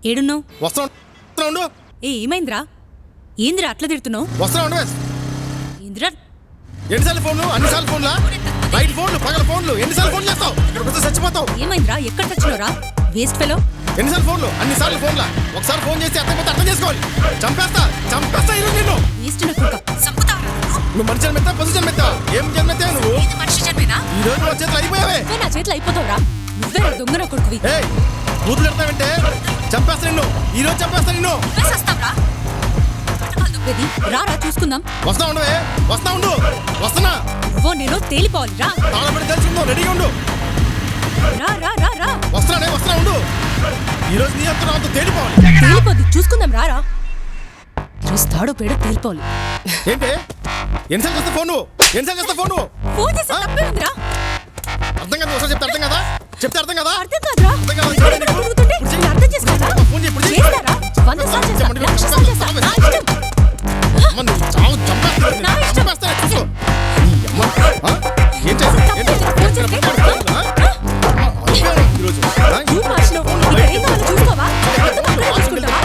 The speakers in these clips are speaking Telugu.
ఏడున్నావు? వస్తా. ఏమైందిరా? ఏందిరా అట్లా తిడుతున్నావు? ఏందిరా? ఎన్నిసార్లు ఫోన్లు? అన్నిసార్లు ఫోన్లా? రైట్ ఫోన్లు, పగల ఫోన్లు, ఎన్నిసార్లు ఫోన్ చేస్తావు? చచ్చిపోతావు. ఏమైందిరా? ఎక్కడ చచ్చినోరా? Waste fellow. ఎన్నిసార్లు ఫోన్లు? అన్నిసార్లు ఫోన్లా? ఒకసారి ఫోన్ చేస్తే అర్థం చేసుకోవాలి. చంపేస్తా ఈరోజు నిన్ను. ఈస్ట్ నకుడుక సంపుతావరా? నువ్వు మనిషి జన్మెత్తా, పశు జన్మెత్తా? ఏం జన్మెత్తా నువ్వు? ఇది మనిషి జన్మేనా? ఈ రోజు నా చేతులు అయిపోయావే. నా చేతులు అయిపోతావురా? నువ్వే దొంగన కొడుకువి. కూతురు ఎడతావంటే చంపేస్తా నిన్ను. ఈ రోజు చంపేస్తా నిన్ను. రారా చూసుకుందాం. వస్తా ఉండవే. వస్తున్నా. నేను తేలిపోవాలి. రా తాళపడి తెలుసుకుందాం. రెడీగా ఉండు. రా రా రా రా. వస్తున్నా ఉండు. ఈ రోజు నీ అంతా నాతో తేలిపోవాలి. తేలిపోద్ది, చూసుకుందాం. రారా చూస్తాడో పేడో తేలిపోవాలి. ఏంటి ఎన్నిసార్లు చేస్తా ఫోన్? ఫోన్ చేస్తే తప్పే ఉందిరా. అర్థం కదా? ఒకసారి చెప్తే అర్థం కదా? అర్థం కాదురా. అర్థం కాదు. అర్థం చేసుకోరా? చేస్తారా? 100 సార్లు చేస్తా, 1,00,000 సార్లు చేస్తా. నా ఇష్టం. చంపేస్తానే చూసుకో. ఏం చేస్తా? నువ్వు మార్చినావు. ఇక్కడ ఏం కావాలో చూసుకోవా? చూసుకుంటావా?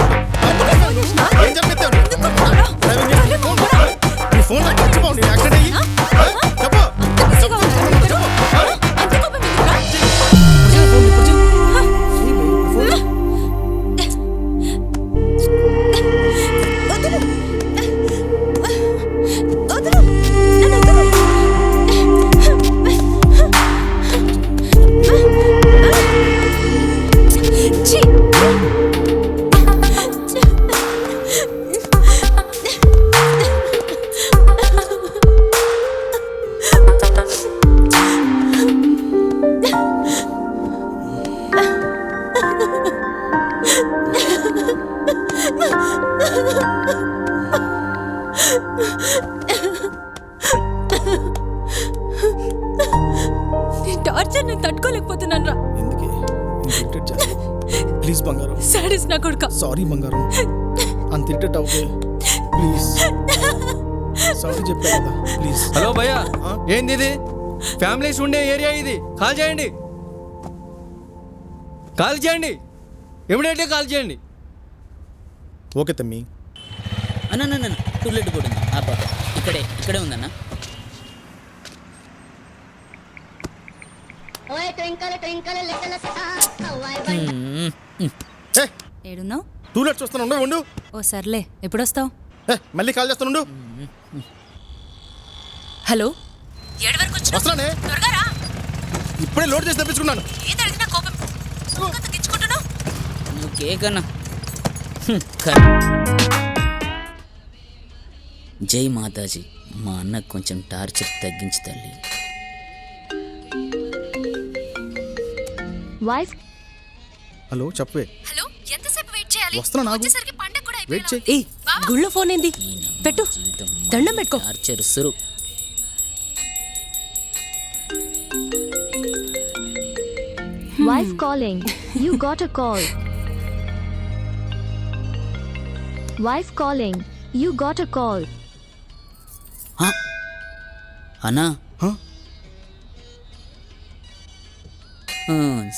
ఏం చెప్పేస్తావు? నీ ఫోన్ నాకు చచ్చిపోండి. యాక్సిడెంట్ అయ్యి చెప్పు. టార్చర్ నేను తట్టుకోలేకపోతున్నాను రా. ప్లీజ్ బంగారం. సారీస్ నా కొడుక. సారీ బంగారం. అంత ఇరిటేట్ అవుతే ప్లీజ్. సారీ చెప్పా కదా ప్లీజ్. హలో భయ్యా, ఏంది ఇది? ఫ్యామిలీస్ ఉండే ఏరియా ఇది. కాల్ చేయండి. ఇమీడియట్గా కాల్ చేయండి. ఓకే తమ్మి. అన్న టూలెట్ కూడా ఉంది. ఇక్కడే ఉందన్న. ఏడున్నావు? టూలెట్ చూస్తాను. ఉండు. ఓ సర్లే, ఎప్పుడొస్తావు? మళ్ళీ కాల్ చేస్తాను. హలో, ఏడు వరకు వచ్చినావు? వస్తున్నానే. త్వరగా రా. ఇప్పుడే లోడ్ చేసి తెప్పించుకున్నాను. ఏది అడిగినా కోపం తెచ్చుకుంటున్నావు. నువ్వు కేకన్నా. జై మాతాజీ. మా అన్నకు కొంచెం టార్చర్ తగ్గించి తల్లి. హలో చెప్పవే. హలో, ఎంతసేపు వెయిట్ చేయాలి? వస్తున్నా. వచ్చేసరికి పండగ కూడా వెయిట్ చేయి. ఏయ్, గుళ్ళో ఫోన్ ఏంది? పెట్టు, దండం పెట్టుకో. Torture Suru. Wife calling. You got a call. Wife calling. You got a call. అన్నా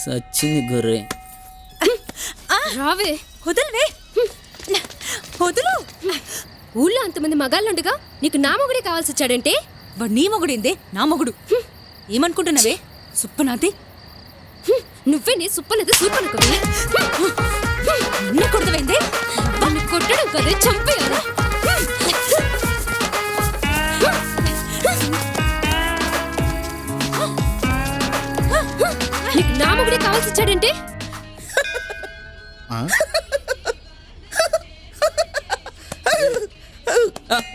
సచ్చింది గొర్రె. రావే. వదలవే. వదులు. ఊళ్ళో అంతమంది మగాళ్ళుండగా నీకు నా మొగుడే కావాల్సి వచ్చాడంటే? వాడు నీ మొగుడేందే? నా మొగుడు. ఏమనుకుంటున్నావే సుప్పనాతి? నువ్వే నీ సుప్పనది సూపనకువి. నిన్ను కొడతవేందే? వాడిని కొట్టడం కదే, చంపేయాలా? నీకు నా మొగుడే కావాల్సి వచ్చాడంటే?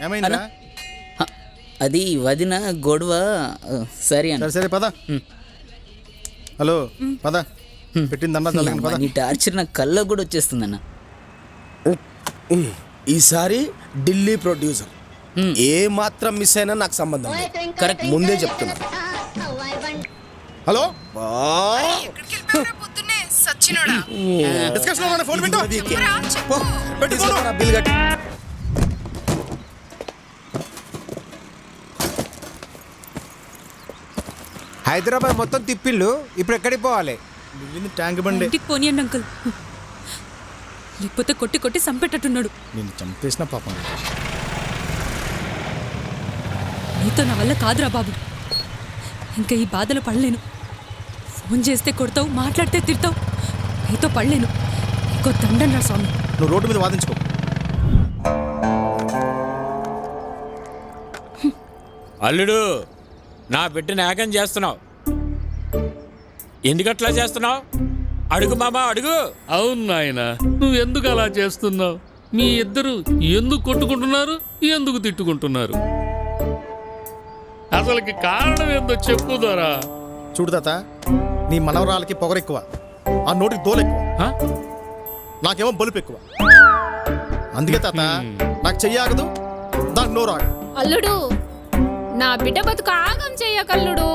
ఏమైందా? అది వదిన గొడవ. సరే అన్న. సరే పద. హలో పద. పెట్టిందన్న నీ టార్చర్ నా కళ్ళ కూడా వచ్చేస్తుందన్న. ఈసారి ఢిల్లీ ప్రొడ్యూసర్ ఏ మాత్రం మిస్ అయినా నాకు సంబంధం కరెక్ట్ ముందే చెప్తున్నా. హలో బిల్ కట్టి. హైదరాబాద్ మొత్తం తిప్పిళ్ళు, ఇప్పుడు ఎక్కడికి పోవాలి? మిగిలింది ట్యాంక్ బండి. ఇంటికి పోనీయండి అంకుల్. లేకపోతే కొట్టి కొట్టి సంపెట్టట్టున్నాడు. నేను చంపేసిన పాపం. నీతో నా వల్ల కాదురా బాబు. ఇంకా ఈ బాధలు పడలేను. ఫోన్ చేస్తే కొడతావు, మాట్లాడితే తిడతావు. నీతో పడలేను. ఇంకో దండనరా స్వామి. నువ్వు రోడ్డు మీద వాదించుకో. అల్లుడు, నా బిడ్డని ఏకం చేస్తున్నావు. ఎందుకట్లా చేస్తున్నావు? అడుగు మామా, అడుగు. అవును నాయన, నువ్వు ఎందుకు అలా చేస్తున్నావు? మీ ఇద్దరు ఎందుకు కొట్టుకుంటున్నారు, ఎందుకు తిట్టుకుంటున్నారు? అసలుకి కారణం ఏందో చెప్పు దొరా. చూడు తాత, నీ మనవరాలకి పొగరెక్కువ, ఆ నోటికి దోలెక్కువ, నాకేమో బలుపు ఎక్కువ. అందుకే తాత నాకు చెయ్యాగదు, దానికి నోరు ఆగదు. అల్లుడు, నా బిడ్డ బతుకు ఆగం చెయ్యకల్లుడు.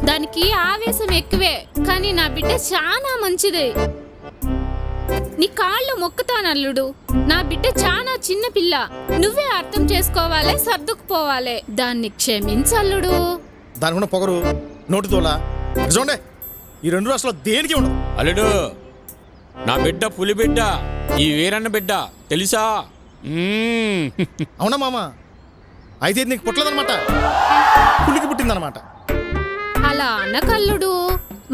దానికి ఆవేశం ఎక్కువే, కానీ నా బిడ్డ చాలా మంచిది. నీ కాళ్ళు మొక్కుతాను అల్లుడు. నా బిడ్డ చాలా చిన్న పిల్ల. నువ్వే అర్థం చేసుకోవాలి, సర్దుకుపోవాలి. దాన్ని క్షమించల్లుడు. దానికి ఉన్న పొగరు, నోటి దోల చూడండి, ఈ 2 రాష్ట్రాలు దేనికి ఉండదు. అల్లుడు, నా బిడ్డ పులి బిడ్డ, ఈ వీరన్న బిడ్డ, తెలుసా? అవునా మామ? అయితే ఇది నీకు పుట్టలేదన్నమాట, పులికి పుట్టిందన్నమాట. అలా అనకల్లుడు.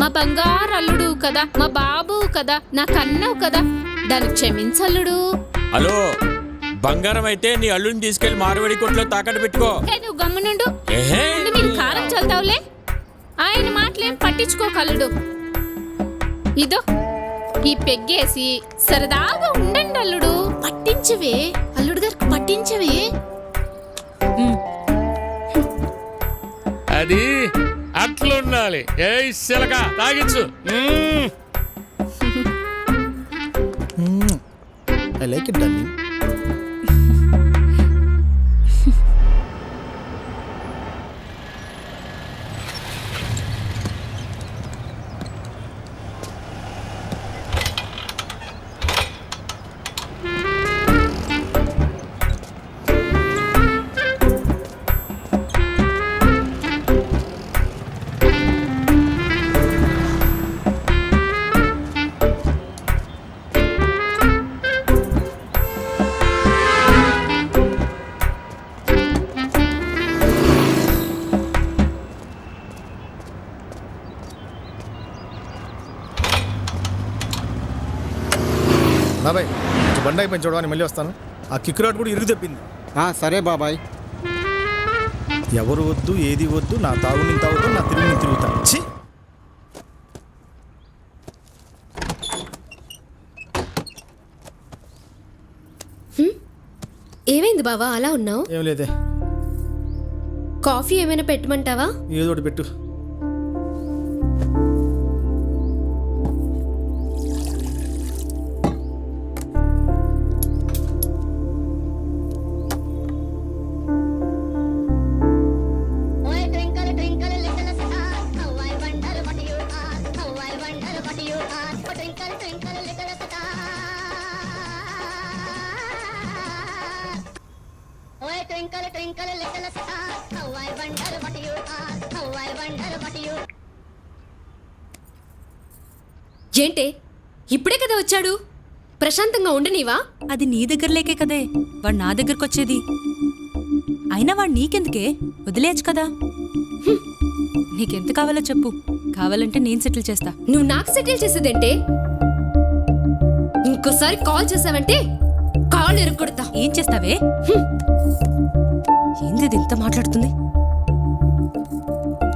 మా బంగారు అల్లుడు కదా, మా బాబు కదా, నా కన్నవు కదా. దాన్ని క్షమించల్లుడు. హలో, బంగారం అయితే నీ అల్లుడిని తీసుకెళ్లి మార్వాడి కొట్లో తాకట్టు పెట్టుకో. నువ్వు గమ్మునుండు. ఏహే? మీరు కారం చల్తావులే. ఆయన మాటలేం పట్టించుకోకల్లుడు. ఇదో ఈ పెగ్గేసి సరదాగా ఉండండి అల్లుడు. పట్టించవే అల్లుడు గారికి, పట్టించవే. అది అట్లుండాలి. ఏ శిలక తాగించు. I like it darling. బాబాయ్, కొంచెం బండి అయిపోయింది చూడడానికి, మళ్ళీ వస్తాను. ఆ కిక్ రాడ్ కూడా ఇరుగు తెప్పింది. సరే బాబాయ్. ఎవరు వద్దు, ఏది వద్దు, నా తాగు నేను తాగుతా, నా తిరుగు నేను తిరుగుతా. ఛీ! ఏమైంది బావా అలా ఉన్నావు? ఏం లేదే, కాఫీ ఏమైనా పెట్టమంటావా? ఏదో ఒకటి పెట్టు. ఏంటే ఇప్పుడే కదా వచ్చాడు, ప్రశాంతంగా ఉండనివా? అది నీ దగ్గర లేకే కదే వాడు నా దగ్గరకు వచ్చేది. అయినా వాడు నీకెందుకే, వదిలేయచ్చు కదా. నీకెంత కావాలో చెప్పు, కావాలంటే నేను సెటిల్ చేస్తా. నువ్వు నాకు సెటిల్ చేసేదంటే? ఇంకోసారి కాల్ చేసావంటే కాళ్ళు ఎరుక్కొడతా. ఏం చేస్తావే? ఏంది ఇది ఇంత మాట్లాడుతుంది?